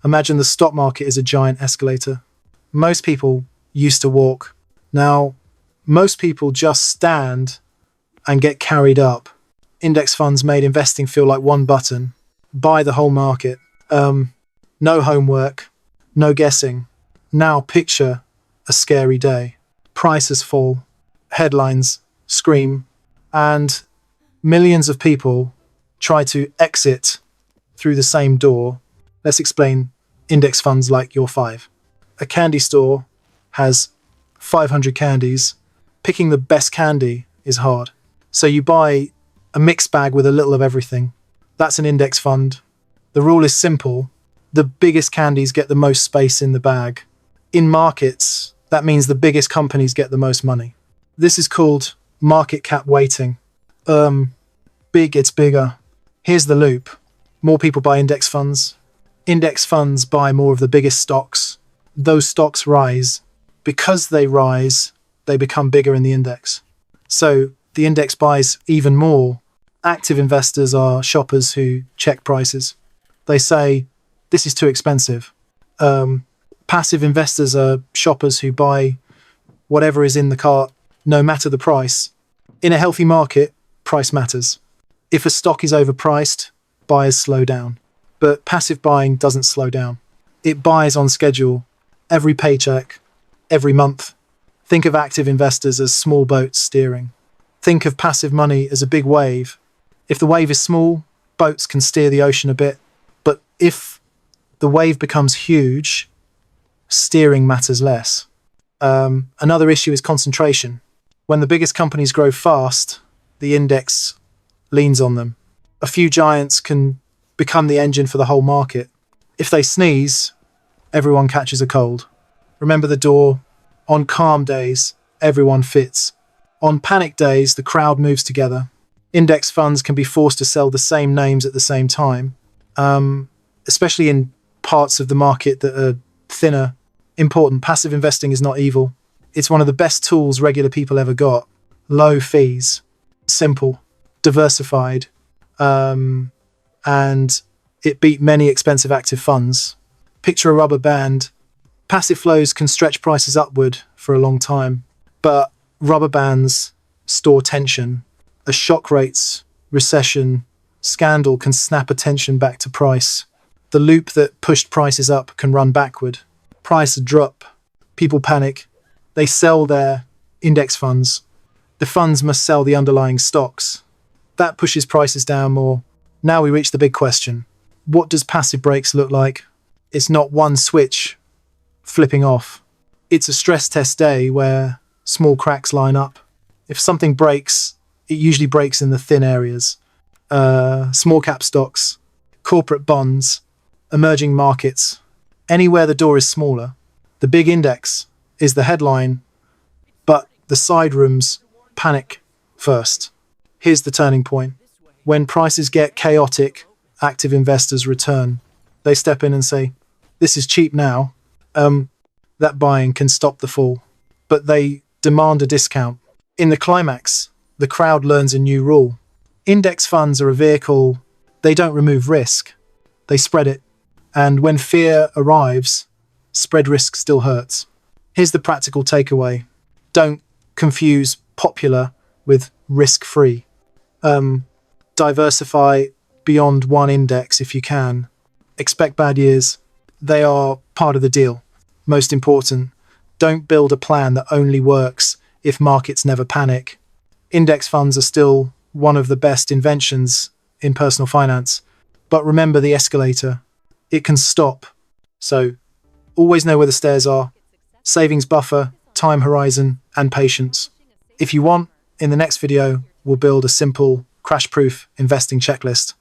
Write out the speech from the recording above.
Imagine the stock market is a giant escalator. Most people used to walk. Now, most people just stand and get carried up. Index funds made investing feel like one button. Buy the whole market. No homework, no guessing. Now picture a scary day. Prices fall, headlines scream, and millions of people try to exit through the same door. Let's explain index funds like your five. A candy store has 500 candies. Picking the best candy is hard. So you buy a mixed bag with a little of everything. That's an index fund. The rule is simple. The biggest candies get the most space in the bag. In markets, that means the biggest companies get the most money. This is called market cap weighting. Big gets bigger. Here's the loop. More people buy index funds. Index funds buy more of the biggest stocks. Those stocks rise. Because they rise, they become bigger in the index. So the index buys even more. Active investors are shoppers who check prices. They say, this is too expensive. Passive investors are shoppers who buy whatever is in the cart, no matter the price. In a healthy market, price matters. If a stock is overpriced, buyers slow down. But passive buying doesn't slow down. It buys on schedule, every paycheck, every month. Think of active investors as small boats steering. Think of passive money as a big wave. If the wave is small, boats can steer the ocean a bit. But if the wave becomes huge, steering matters less. Another issue is concentration. When the biggest companies grow fast, the index leans on them. A few giants can become the engine for the whole market. If they sneeze, everyone catches a cold. Remember the door. On calm days, everyone fits. On panic days, the crowd moves together. Index funds can be forced to sell the same names at the same time, especially in parts of the market that are thinner. Important, passive investing is not evil. It's one of the best tools regular people ever got. Low fees, simple, diversified, and it beat many expensive active funds. Picture a rubber band. Passive flows can stretch prices upward for a long time, but rubber bands store tension. A shock rates, recession, scandal can snap attention back to price. The loop that pushed prices up can run backward. Prices drop, people panic, they sell their index funds. The funds must sell the underlying stocks. That pushes prices down more. Now we reach the big question. What does passive breaks look like? It's not one switch flipping off. It's a stress test day where small cracks line up. If something breaks, it usually breaks in the thin areas. Small cap stocks, corporate bonds, emerging markets. Anywhere the door is smaller. The big index is the headline, but the side rooms panic first. Here's the turning point. When prices get chaotic, active investors return. They step in and say, this is cheap now. That buying can stop the fall, but they demand a discount. In the climax, the crowd learns a new rule. Index funds are a vehicle. They don't remove risk. They spread it. And when fear arrives, spread risk still hurts. Here's the practical takeaway. Don't confuse popular with risk-free. Diversify beyond one index if you can. Expect bad years. They are part of the deal. Most important, don't build a plan that only works if markets never panic. Index funds are still one of the best inventions in personal finance. But remember the escalator. It can stop. So always know where the stairs are. Savings buffer, time horizon, and patience. If you want, in the next video, we'll build a simple, crash-proof investing checklist.